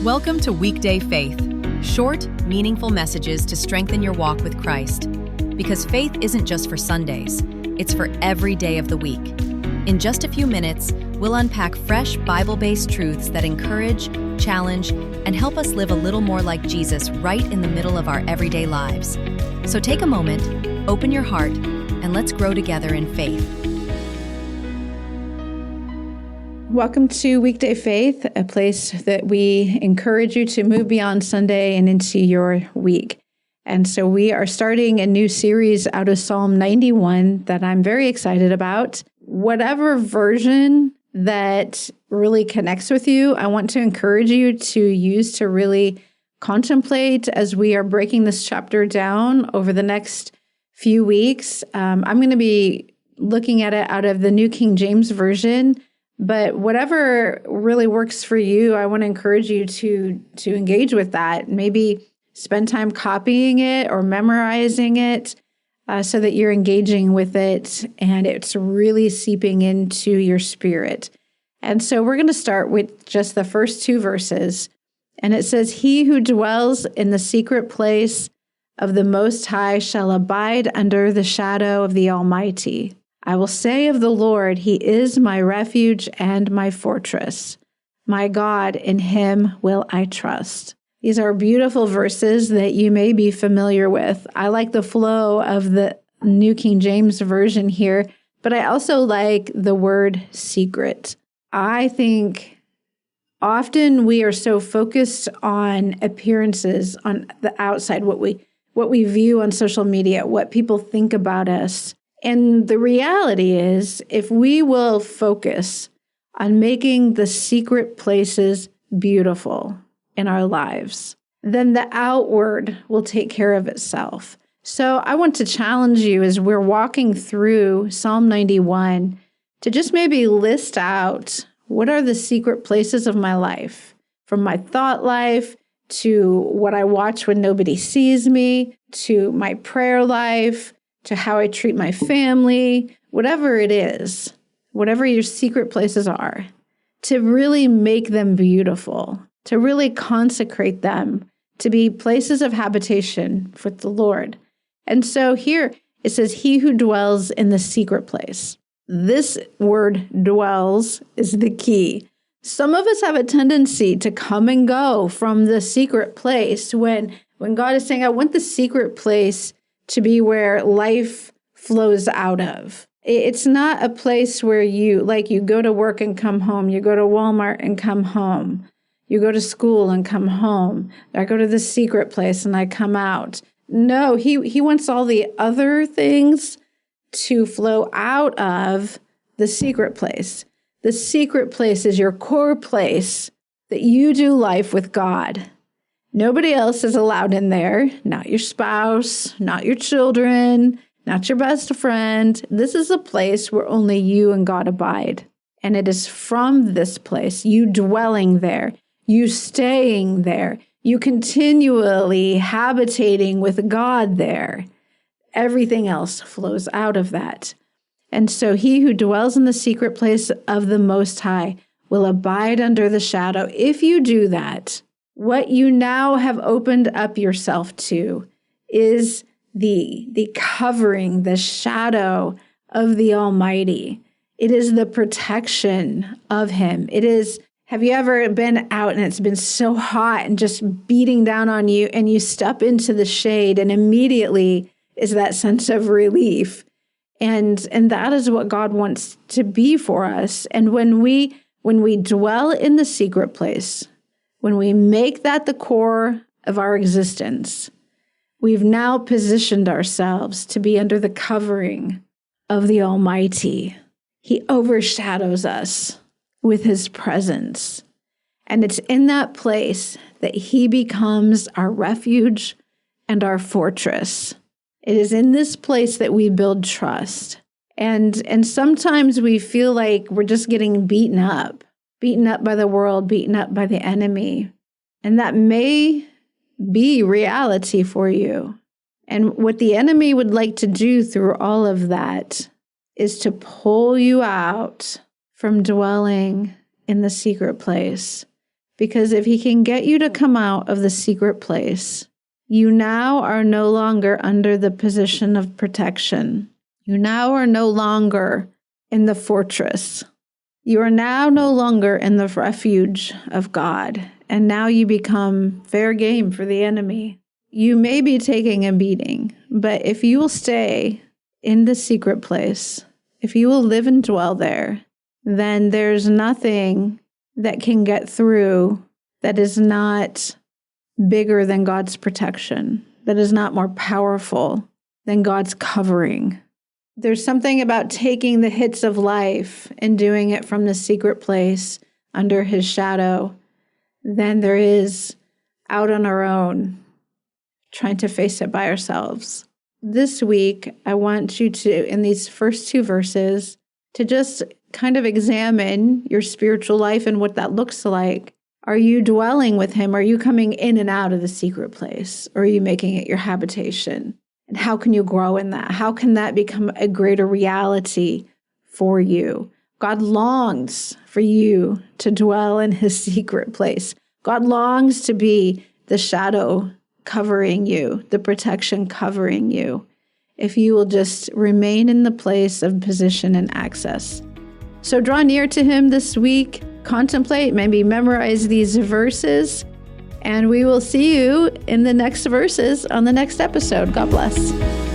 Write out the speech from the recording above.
Welcome to Weekday Faith, short, meaningful messages to strengthen your walk with Christ. Because faith isn't just for Sundays, it's for every day of the week. In just a few minutes, we'll unpack fresh Bible-based truths that encourage, challenge, and help us live a little more like Jesus right in the middle of our everyday lives. So take a moment, open your heart, and let's grow together in faith. Welcome to Weekday Faith, a place that we encourage you to move beyond Sunday and into your week. And so we are starting a new series out of Psalm 91 that I'm very excited about. Whatever version that really connects with you, I want to encourage you to use to really contemplate as we are breaking this chapter down over the next few weeks. I'm going to be looking at it out of the New King James Version. But whatever really works for you, I want to encourage you to engage with that. Maybe spend time copying it or memorizing it so that you're engaging with it and it's really seeping into your spirit. And so we're going to start with just the first two verses. And it says, "He who dwells in the secret place of the Most High shall abide under the shadow of the Almighty. I will say of the Lord, He is my refuge and my fortress. My God, in Him will I trust." These are beautiful verses that you may be familiar with. I like the flow of the New King James Version here, but I also like the word secret. I think often we are so focused on appearances, on the outside, what we view on social media, what people think about us. And the reality is, if we will focus on making the secret places beautiful in our lives, then the outward will take care of itself. So I want to challenge you as we're walking through Psalm 91 to just maybe list out what are the secret places of my life, from my thought life to what I watch when nobody sees me, to my prayer life, to how I treat my family, whatever it is, whatever your secret places are, to really make them beautiful, to really consecrate them to be places of habitation for the Lord. And so here it says, "He who dwells in the secret place." This word dwells is the key. Some of us have a tendency to come and go from the secret place when God is saying, I want the secret place to be where life flows out of. It's not a place where you go to work and come home. You go to Walmart and come home. You go to school and come home. I go to the secret place and I come out. No, he wants all the other things to flow out of the secret place. The secret place is your core place that you do life with God. Nobody else is allowed in there, not your spouse, not your children, not your best friend. This is a place where only you and God abide. And it is from this place, you dwelling there, you staying there, you continually habitating with God there. Everything else flows out of that. And so he who dwells in the secret place of the Most High will abide under the shadow. If you do that, what you now have opened up yourself to is the covering, the shadow of the Almighty. It is the protection of Him. It is, have you ever been out and it's been so hot and just beating down on you and you step into the shade and immediately is that sense of relief. And that is what God wants to be for us. And when we dwell in the secret place, when we make that the core of our existence, we've now positioned ourselves to be under the covering of the Almighty. He overshadows us with His presence. And it's in that place that He becomes our refuge and our fortress. It is in this place that we build trust. And sometimes we feel like we're just getting beaten up by the world, beaten up by the enemy. And that may be reality for you. And what the enemy would like to do through all of that is to pull you out from dwelling in the secret place, Because if he can get you to come out of the secret place, you now are no longer under the position of protection. You now are no longer in the fortress. You are now no longer in the refuge of God. And now you become fair game for the enemy. You may be taking a beating, but if you will stay in the secret place, if you will live and dwell there, then there's nothing that can get through that is not bigger than God's protection, that is not more powerful than God's covering. There's something about taking the hits of life and doing it from the secret place under his shadow than there is out on our own, trying to face it by ourselves. This week, I want you to, in these first 2 verses, to just kind of examine your spiritual life and what that looks like. Are you dwelling with him? Are you coming in and out of the secret place? Or are you making it your habitation? And how can you grow in that? How can that become a greater reality for you? God longs for you to dwell in his secret place. God longs to be the shadow covering you, the protection covering you, if you will just remain in the place of position and access. So draw near to him this week, contemplate, maybe memorize these verses, and we will see you in the next verses on the next episode. God bless.